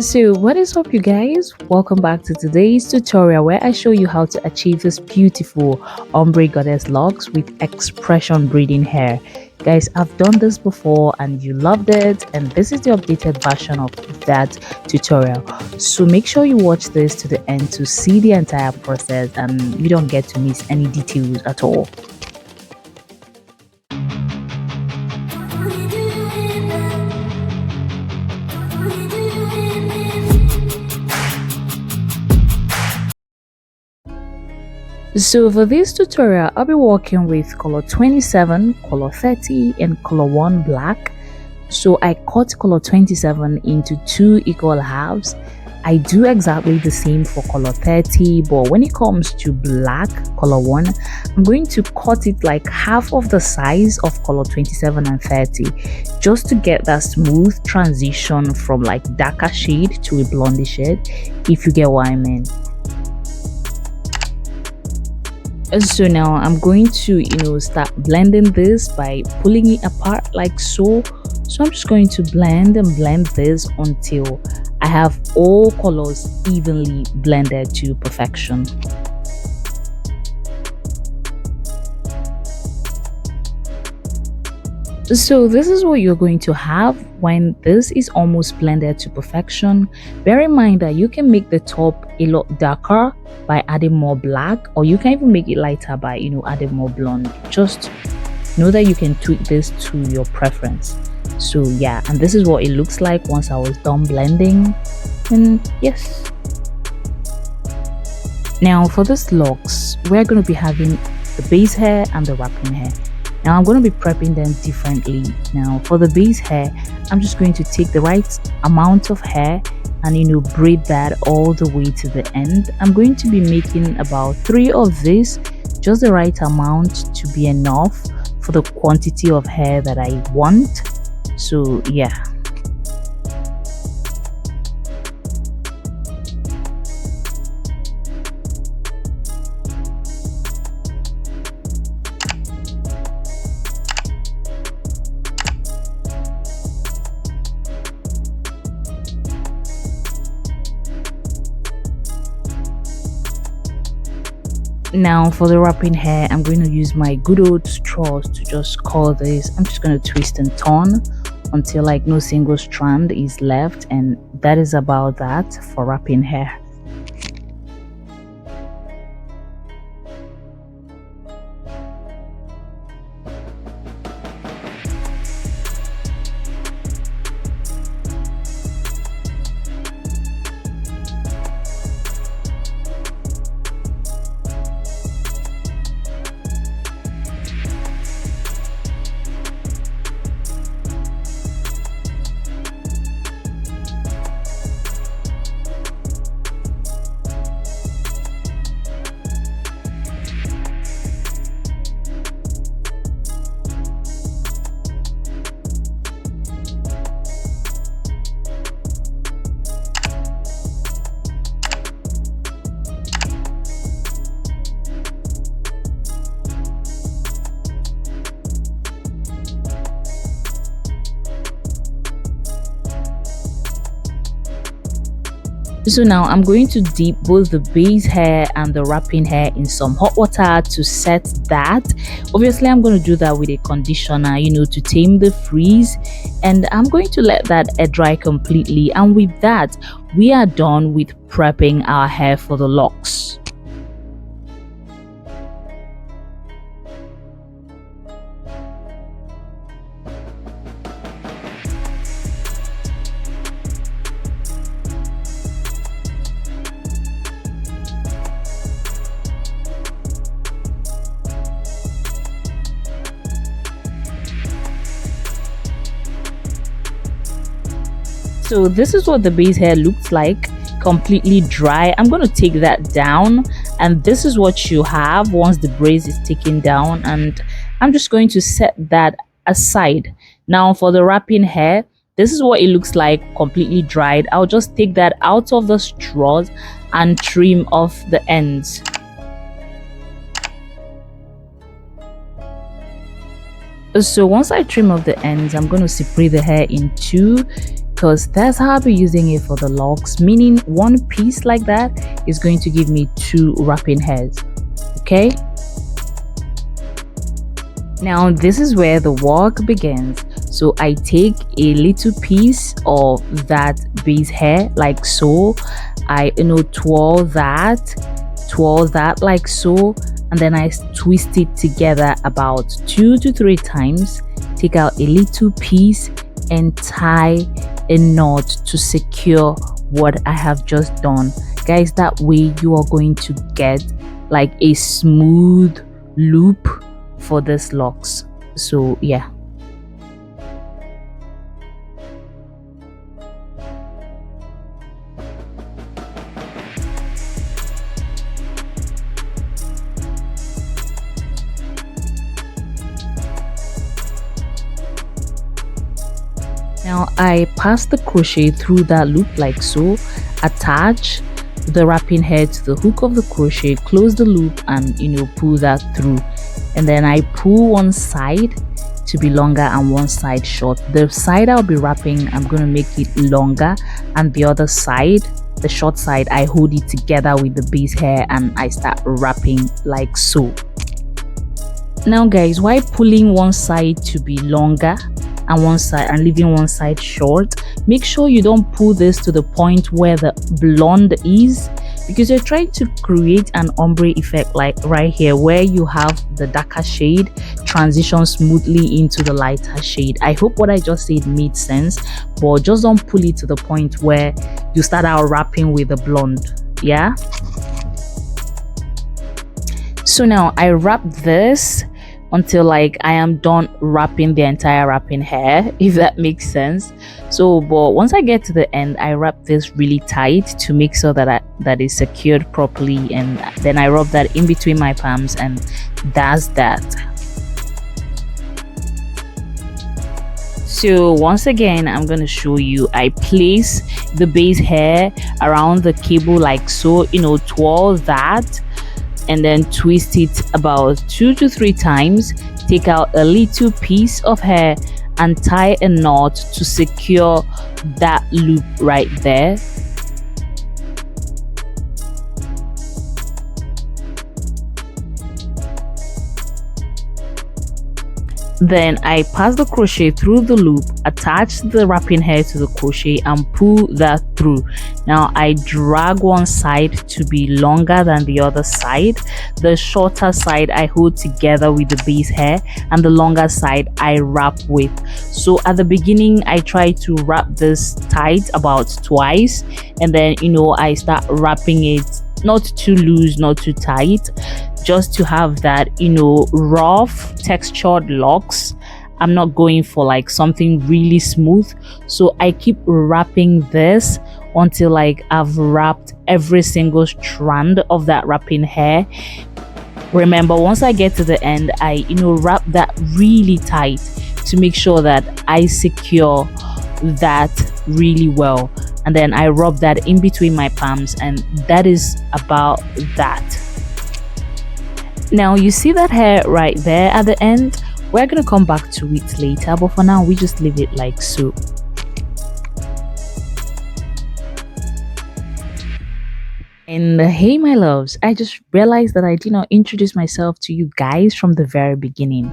So what is up, you guys? Welcome back to today's tutorial where I show you how to achieve this beautiful ombre goddess locks with expression braiding hair. Guys, I've done this before and you loved it, and this is the updated version of that tutorial. So make sure you watch this to the end to see the entire process and you don't get to miss any details at all. So for this tutorial, I'll be working with color 27, color 30 and color 1 black. So I cut color 27 into 2 equal halves. I do exactly the same for color 30, but when it comes to black, color 1, I'm going to cut it like half of the size of color 27 and 30 just to get that smooth transition from like darker shade to a blondie shade, if you get what I mean. So now I'm going to start blending this by pulling it apart like so. So I'm just going to blend this until I have all colors evenly blended to perfection. So this is what you're going to have when this is almost blended to perfection. Bear in mind that you can make the top a lot darker by adding more black, or you can even make it lighter by adding more blonde. Just know that you can tweak this to your preference. So yeah, and this is what it looks like once I was done blending. And yes, now for this locks, we're going to be having the base hair and the wrapping hair. Now I'm going to be prepping them differently. Now for the base hair, I'm just going to take the right amount of hair and braid that all the way to the end. I'm going to be making about 3 of this, just the right amount to be enough for the quantity of hair that I want. So yeah. Now for the wrapping hair, I'm going to use my good old straws to just curl this. I'm just going to twist and turn until like no single strand is left, and that is about that for wrapping hair. So now I'm going to dip both the base hair and the wrapping hair in some hot water to set that. Obviously I'm going to do that with a conditioner to tame the frizz, and I'm going to let that air dry completely, and with that we are done with prepping our hair for the locks. So this is what the base hair looks like, completely dry. I'm going to take that down, and this is what you have once the braids is taken down, and I'm just going to set that aside. Now for the wrapping hair, this is what it looks like, completely dried. I'll just take that out of the straws and trim off the ends. So once I trim off the ends, I'm going to separate the hair in two. because that's how I'll be using it for the locks, meaning one piece like that is going to give me 2 wrapping hairs. Okay, now this is where the work begins. So I take a little piece of that base hair like so. I twirl that like so, and then I twist it together about 2 to 3 times. Take out a little piece and tie a knot to secure what I have just done, guys. That way you are going to get like a smooth loop for this locks. So yeah. Now I pass the crochet through that loop like so, attach the wrapping hair to the hook of the crochet, close the loop, and pull that through. And then I pull one side to be longer and one side short. The side I'll be wrapping, I'm going to make it longer, and the other side, the short side, I hold it together with the base hair and I start wrapping like so. Now guys, while pulling one side to be longer and one side and leaving one side short, make sure you don't pull this to the point where the blonde is, because you're trying to create an ombre effect like right here where you have the darker shade transition smoothly into the lighter shade. I hope what I just said made sense, but just don't pull it to the point where you start out wrapping with the blonde. Yeah, so now I wrap this until like I am done wrapping the entire wrapping hair, if that makes sense. So but once I get to the end, I wrap this really tight to make sure that that is secured properly, and then I rub that in between my palms, and that's that. So once again, I'm going to show you, I place the base hair around the cable like so, twirl that and then twist it about 2 to 3 times. Take out a little piece of hair and tie a knot to secure that loop right there. Then I pass the crochet through the loop, attach the wrapping hair to the crochet and pull that through. Now I drag one side to be longer than the other side. The shorter side I hold together with the base hair, and the longer side I wrap with. So at the beginning I try to wrap this tight about twice, and then I start wrapping it not too loose, not too tight, just to have that rough textured locks. I'm not going for like something really smooth, so I keep wrapping this until like I've wrapped every single strand of that wrapping hair. Remember, once I get to the end, I wrap that really tight to make sure that I secure that really well, and then I rub that in between my palms, and that is about that. Now you see that hair right there at the end. We're gonna come back to it later, but for now we just leave it like so. And hey my loves, I just realized that I did not introduce myself to you guys from the very beginning.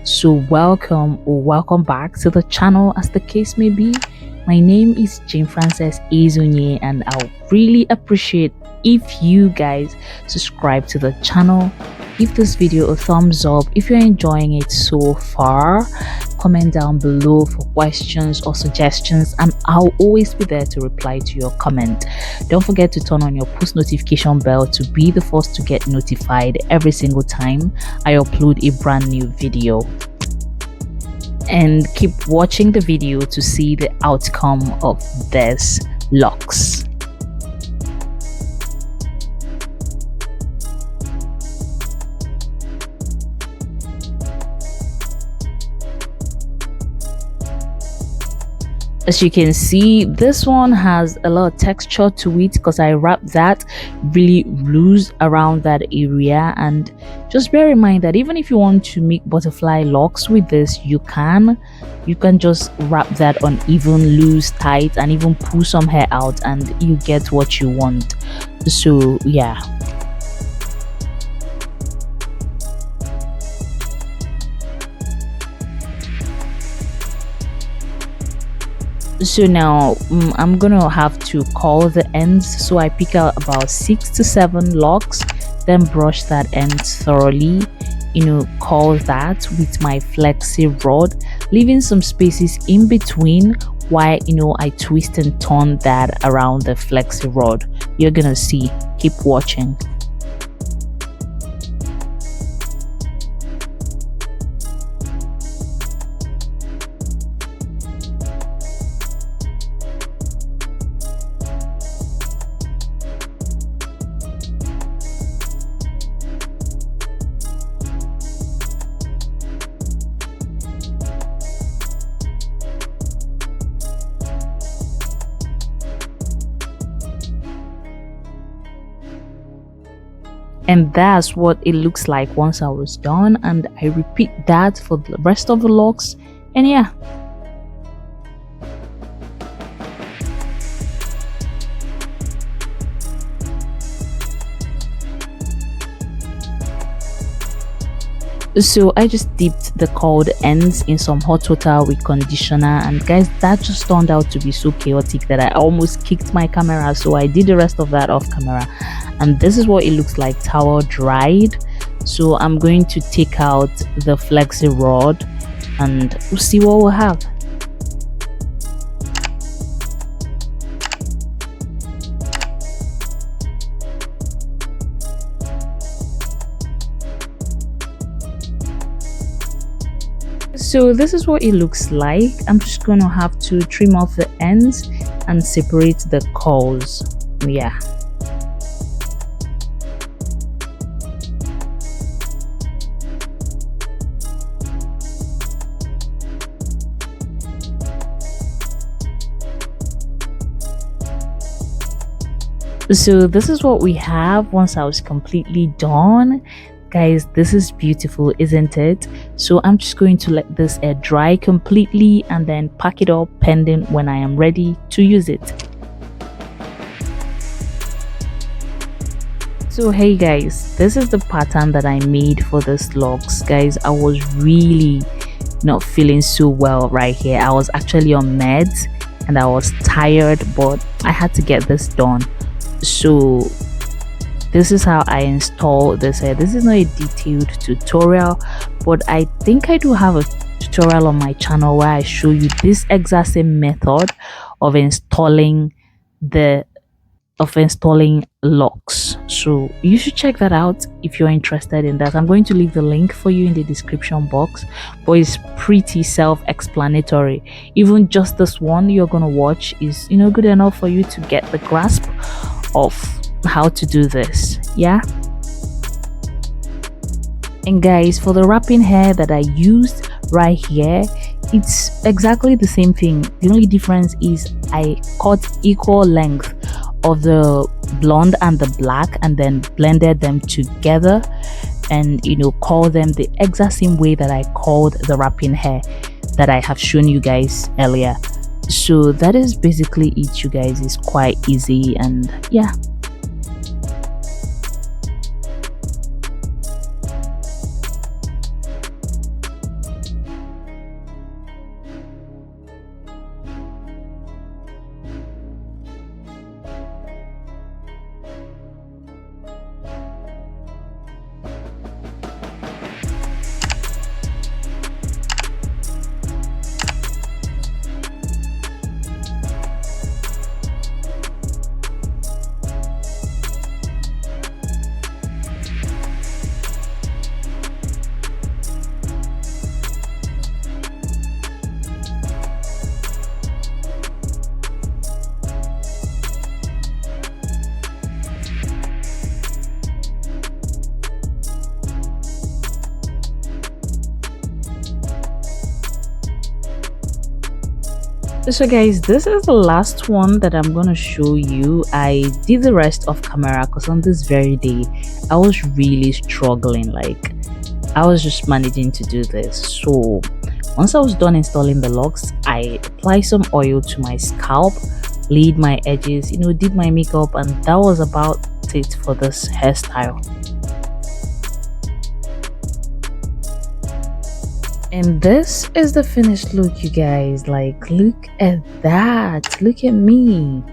So welcome or welcome back to the channel, as the case may be. My name is Jane Frances Ezonye, and I'll really appreciate if you guys subscribe to the channel. Give this video a thumbs up if you're enjoying it so far. Comment down below for questions or suggestions, and I'll always be there to reply to your comment. Don't forget to turn on your post notification bell to be the first to get notified every single time I upload a brand new video. And keep watching the video to see the outcome of this locks. As you can see, this one has a lot of texture to it because I wrapped that really loose around that area. And just bear in mind that even if you want to make butterfly locks with this, you can just wrap that on even loose, tight, and even pull some hair out and you get what you want. So yeah. So now I'm gonna have to curl the ends, so I pick out about 6 to 7 locks, then brush that end thoroughly, curl that with my flexi rod, leaving some spaces in between while I twist and turn that around the flexi rod. You're gonna see. Keep watching. And that's what it looks like once I was done, and I repeat that for the rest of the locks. And yeah, so I just dipped the curled ends in some hot water with conditioner, and guys, that just turned out to be so chaotic that I almost kicked my camera, so I did the rest of that off camera. And this is what it looks like towel dried. So I'm going to take out the flexi rod and we'll see what we'll have. So this is what it looks like. I'm just going to have to trim off the ends and separate the curls. Yeah. So this is what we have once I was completely done. Guys, this is beautiful, isn't it? So I'm just going to let this air dry completely and then pack it up pending when I am ready to use it. So hey guys, this is the pattern that I made for this locks. Guys, I was really not feeling so well right here. I was actually on meds and I was tired, but I had to get this done. So this is how I install this hair. This is not a detailed tutorial, but I think I do have a tutorial on my channel where I show you this exact same method of installing locks. So you should check that out if you're interested in that. I'm going to leave the link for you in the description box, but it's pretty self-explanatory. Even just this one you're gonna watch is good enough for you to get the grasp of how to do this. Yeah. And guys, for the wrapping hair that I used right here, it's exactly the same thing. The only difference is I cut equal length of the blonde and the black and then blended them together and curl them the exact same way that I curled the wrapping hair that I have shown you guys earlier. So that is basically it, you guys. It's quite easy, and yeah. So guys, this is the last one that I'm gonna show you. I did the rest off camera because on this very day I was really struggling. Like, I was just managing to do this. So once I was done installing the locks, I applied some oil to my scalp, laid my edges, did my makeup, and that was about it for this hairstyle. And this is the finished look, you guys. Like, look at that. Look at me.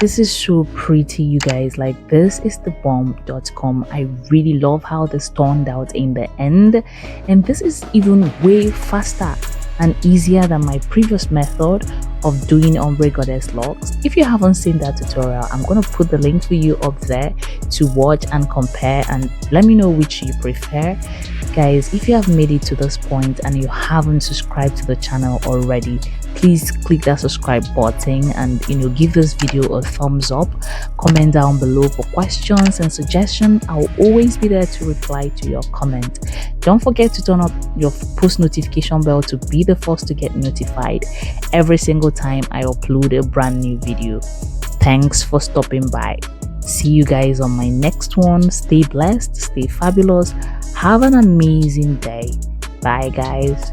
This is so pretty, you guys. Like, this is the bomb.com. I really love how this turned out in the end, and this is even way faster and easier than my previous method of doing Ombre Goddess locks. If you haven't seen that tutorial, I'm gonna put the link for you up there to watch and compare, and let me know which you prefer. Guys, if you have made it to this point and you haven't subscribed to the channel already, please click that subscribe button and give this video a thumbs up. Comment down below for questions and suggestions. I'll always be there to reply to your comment. Don't forget to turn up your post notification bell to be the first to get notified every single time I upload a brand new video. Thanks for stopping by. See you guys on my next one. Stay blessed, stay fabulous, have an amazing day. Bye guys.